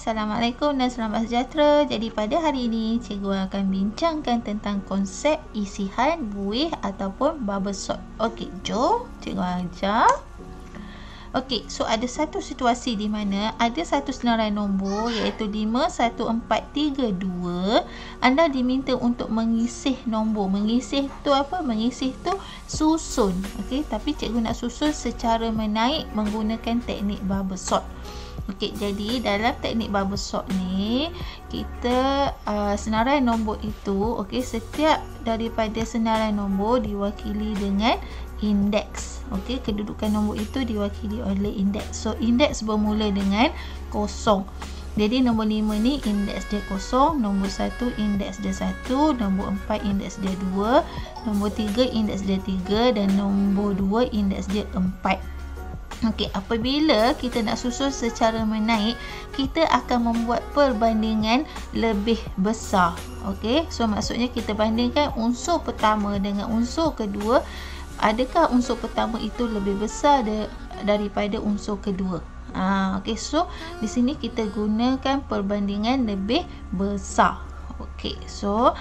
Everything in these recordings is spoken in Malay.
Assalamualaikum dan selamat sejahtera. Jadi pada hari ini cikgu akan bincangkan tentang konsep isihan buih ataupun bubble sort. Okey, jom cikgu ajar. Okey, so ada satu situasi di mana ada satu senarai nombor iaitu 51432. Anda diminta untuk mengisih nombor. Mengisih tu apa? Mengisih tu susun. Okey, tapi cikgu nak susun secara menaik menggunakan teknik bubble sort. Okey, jadi dalam teknik bubble sort ni kita senarai nombor itu, okey, setiap daripada senarai nombor diwakili dengan indeks. Okey, kedudukan nombor itu diwakili oleh indeks. So indeks bermula dengan 0. Jadi nombor 5 ni indeks dia 0, nombor 1 indeks dia 1, nombor 4 indeks dia 2, nombor 3 indeks dia 3 dan nombor 2 indeks dia 4. Okey, apabila kita nak susun secara menaik, kita akan membuat perbandingan lebih besar. Okey, so maksudnya kita bandingkan unsur pertama dengan unsur kedua. Adakah unsur pertama itu lebih besar daripada unsur kedua? Okey, so di sini kita gunakan perbandingan lebih besar. Okey, so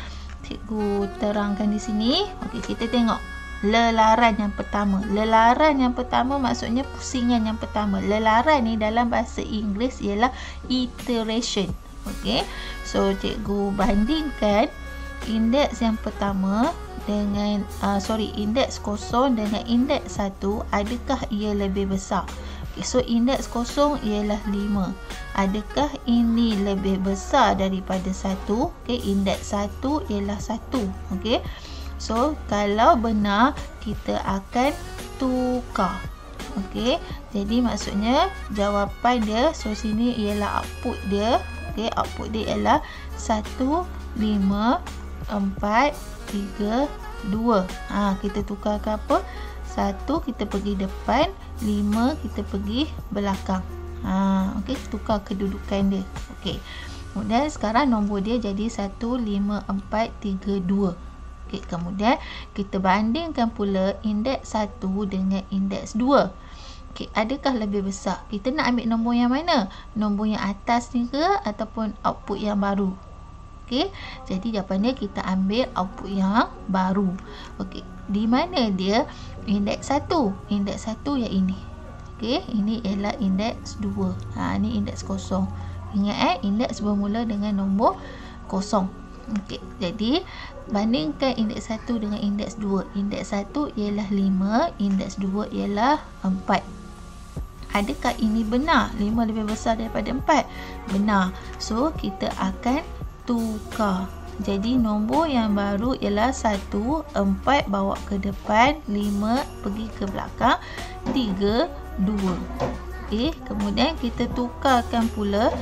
cikgu terangkan di sini. Okey, kita tengok lelaran yang pertama. Lelaran yang pertama maksudnya pusingan yang pertama. Lelaran ni dalam bahasa Inggeris ialah iteration. Okey, so cikgu bandingkan indeks yang pertama dengan indeks 0 dengan indeks 1, adakah ia lebih besar? Okay, so indeks 0 ialah 5. Adakah ini lebih besar daripada 1? Okay, indeks 1 ialah 1. Okay, so kalau benar kita akan tukar. Okay, jadi maksudnya jawapan dia, so sini ialah output dia. Okay, output dia ialah 1, 5, 4, 3, 2. Kita tukar ke apa? 1 kita pergi depan, 5 kita pergi belakang. Okey, tukar kedudukan dia. Okey. Kemudian sekarang nombor dia jadi 1, 5, 4, 3, 2. Okey, kemudian kita bandingkan pula indeks 1 dengan indeks 2. Okey, adakah lebih besar? Kita nak ambil nombor yang mana? Nombor yang atas ni ke ataupun output yang baru? Okey, jadi jawapannya kita ambil output yang baru. Okey, di mana dia indeks 1? Indeks 1 yang ini. Okey, ini ialah indeks 2. Ini indeks 0. Ingat indeks bermula dengan nombor 0. Okey, jadi bandingkan indeks 1 dengan indeks 2. Indeks 1 ialah 5, indeks 2 ialah 4. Adakah ini benar? 5 lebih besar daripada 4? Benar. So, kita akan tukar. Jadi nombor yang baru ialah 1, 4 bawa ke depan, 5 pergi ke belakang, 3, 2. Okey, kemudian kita tukarkan pula,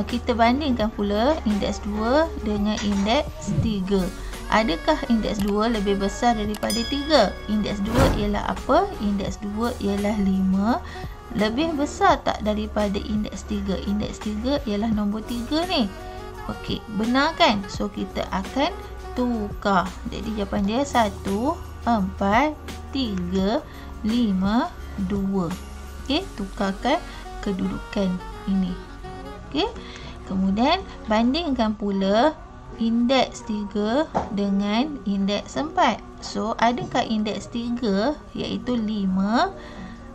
kita bandingkan pula indeks 2 dengan indeks 3. Adakah indeks 2 lebih besar daripada 3? Indeks 2 ialah apa? Indeks 2 ialah 5. Lebih besar tak daripada indeks 3? Indeks 3 ialah nombor 3 ni. Okey, benar kan? So kita akan tukar. Jadi jawapan dia 1, 4, 3, 5, 2. Okey, tukarkan kedudukan ini. Okey. Kemudian bandingkan pula indeks 3 dengan indeks 4. So adakah indeks 3 iaitu 5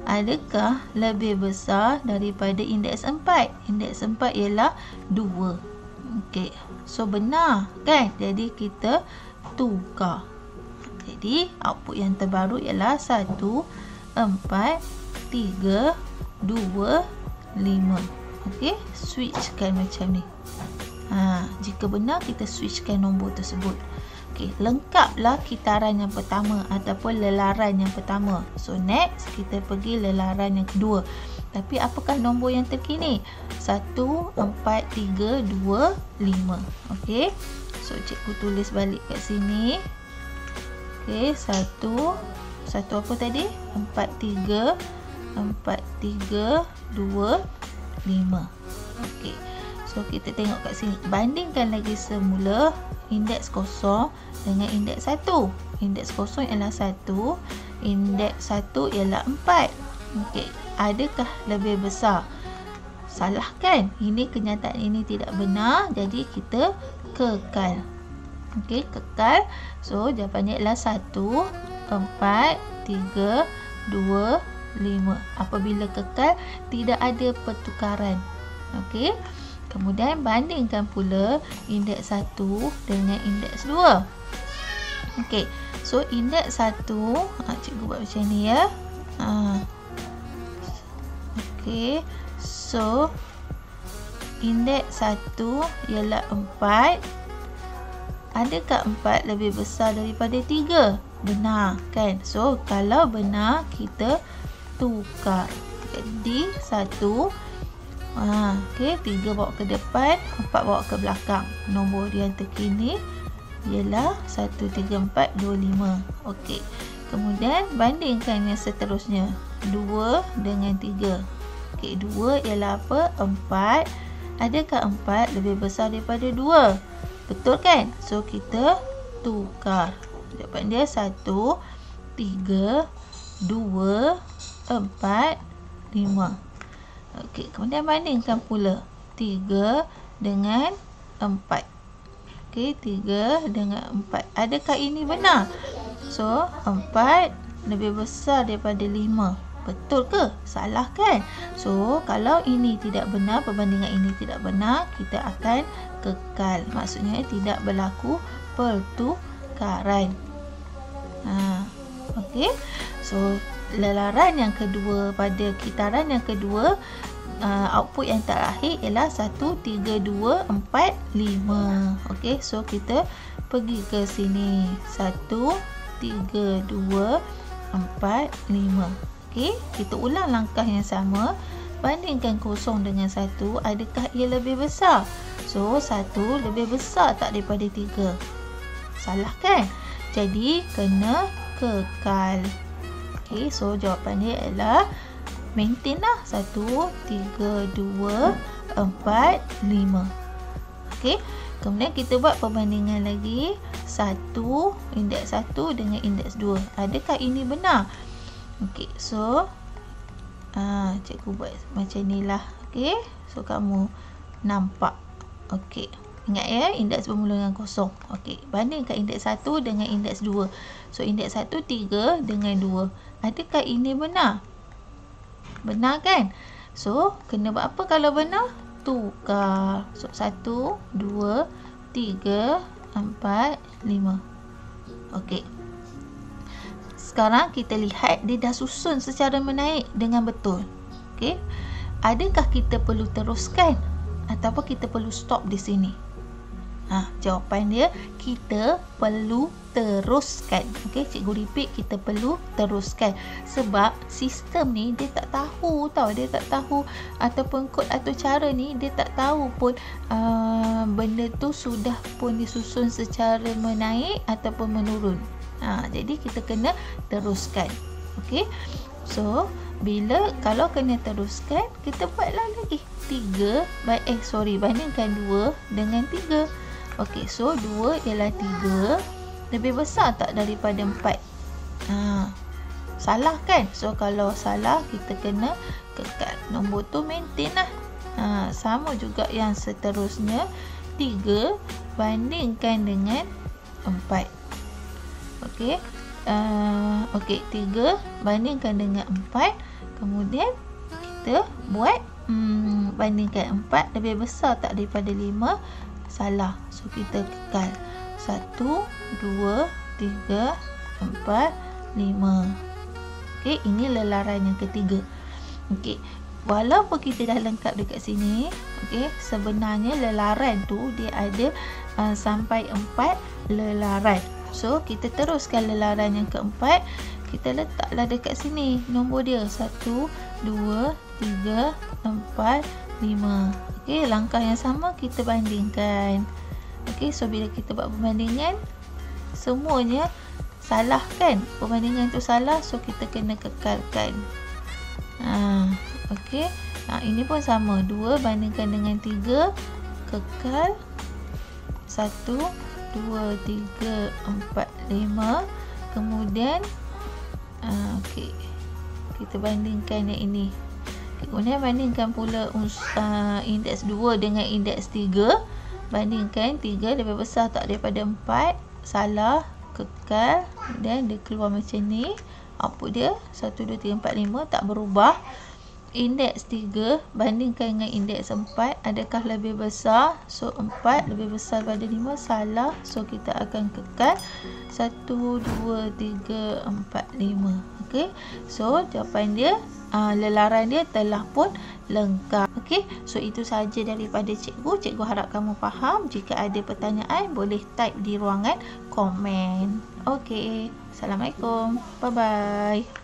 adakah lebih besar daripada indeks 4? Indeks 4 ialah 2. Okey, so benar kan? Jadi kita tukar. Jadi output yang terbaru ialah 1, 4, 3, 2, 5. Okey, switchkan macam ni. Jika benar kita switchkan nombor tersebut. Okey, lengkaplah kitaran yang pertama ataupun lelaran yang pertama. So next kita pergi lelaran yang kedua. Tapi apakah nombor yang terkini? 1, 4, 3, 2, 5. Okey. So cikgu tulis balik kat sini. Okey, 1 apa tadi? 4, 3, 2, 5. Okey. So kita tengok kat sini. Bandingkan lagi semula indeks 0 dengan indeks 1. Indeks 0 ialah 1, indeks 1 ialah 4. Okey, adakah lebih besar? salah kan? Ini kenyataan ini tidak benar, jadi kita kekal. Okey, kekal. So jawapannya ialah 1, 4, 3, 2, 5. Apabila kekal, tidak ada pertukaran. Okey. Kemudian bandingkan pula indeks 1 dengan indeks 2. Okey. So indeks 1, cikgu buat macam ni ya. Okey. So indeks 1 ialah 4. Adakah 4 lebih besar daripada 3? Benar kan? So kalau benar, kita tukar. Jadi 1, okey, 3 bawa ke depan, 4 bawa ke belakang. Nombor yang terkini ialah 1, 3, 4, 2, 5. Okey. Kemudian bandingkan yang seterusnya. 2 dengan 3. Okey, 2 ialah apa? 4. Adakah 4 lebih besar daripada 2? Betul kan? So kita tukar. Jawapan dia 1, 3, 2, 4, 5. Okey, kemudian bandingkan pula 3 dengan 4. Okey, 3 dengan 4. Adakah ini benar? So, 4 lebih besar daripada 5. Betul ke? Salah kan? So, kalau ini tidak benar, perbandingan ini tidak benar, kita akan kekal. Maksudnya tidak berlaku pertukaran. Okey. So, lelaran yang kedua pada kitaran yang kedua, output yang terakhir ialah 1, 3, 2, 4, 5. Okey, so kita pergi ke sini. 1, 3, 2, 4, 5. Okey, kita ulang langkah yang sama. Bandingkan kosong dengan 1, adakah ia lebih besar? So, 1 lebih besar tak daripada 3? Salah kan? Jadi, kena kekal. Okay, so jawapan dia adalah maintain lah. 1, 3, 2, 4, 5. Okay, kemudian kita buat perbandingan lagi. 1, indeks 1 dengan indeks 2. Adakah ini benar? Okay, so cikgu buat macam ni lah. Okay, so kamu nampak. Okay, ingat ya, indeks bermula dengan kosong. Okey, bandingkan indeks 1 dengan indeks 2. So, indeks 1, 3 dengan 2. Adakah ini benar? Benar kan? So, kena buat apa kalau benar? Tukar. So, 1, 2, 3, 4, 5. Okey. Sekarang kita lihat dia dah susun secara menaik dengan betul. Okey. Adakah kita perlu teruskan ataupun kita perlu stop di sini? Jawapan dia, kita perlu teruskan. Okey, cikgu repeat, kita perlu teruskan. Sebab sistem ni dia tak tahu tau. Dia tak tahu ataupun kod atau cara ni dia tak tahu pun benda tu sudah pun disusun secara menaik ataupun menurun. Jadi kita kena teruskan. Okey. So, kalau kena teruskan, kita buatlah lagi. Bandingkan 2 dengan 3. Okey, so 2 ialah 3. Lebih besar tak daripada 4? Salah kan? So, kalau salah, kita kena kekal. Nombor tu maintain lah. Sama juga yang seterusnya. 3 bandingkan dengan 4. Okey. Okey, 3 bandingkan dengan 4. Kemudian, kita buat bandingkan 4 lebih besar tak daripada 5? Salah. So, kita kekal. 1, 2, 3, 4, 5. Okey, ini lelaran yang ketiga. Okey, walaupun kita dah lengkap dekat sini, okey, sebenarnya lelaran tu dia ada sampai 4 lelaran. So, kita teruskan lelaran yang keempat. Kita letaklah dekat sini nombor dia. 1, 2, 3, 4, 5. Okey, langkah yang sama kita bandingkan. Okey, so bila kita buat perbandingan, semuanya salah kan? Perbandingan tu salah, so kita kena kekalkan. Okey. Ini pun sama. 2 bandingkan dengan 3, kekal. 1, 2, 3, 4, 5. Kemudian okey, kita bandingkan yang ini. Kemudian bandingkan pula indeks 2 dengan indeks 3. Bandingkan 3 lebih besar tak daripada 4. Salah, kekal. Dan dia keluar macam ni. Output dia 1, 2, 3, 4, 5 tak berubah. Indeks 3 bandingkan dengan indeks 4, adakah lebih besar? So 4 lebih besar pada 5. Salah. So kita akan kekal 1, 2, 3, 4, 5. Okey. So jawapan dia, lelaran dia telah pun lengkap. Okey. So itu sahaja daripada cikgu. Cikgu harap kamu faham. Jika ada pertanyaan boleh type di ruangan komen. Okey. Assalamualaikum. Bye bye.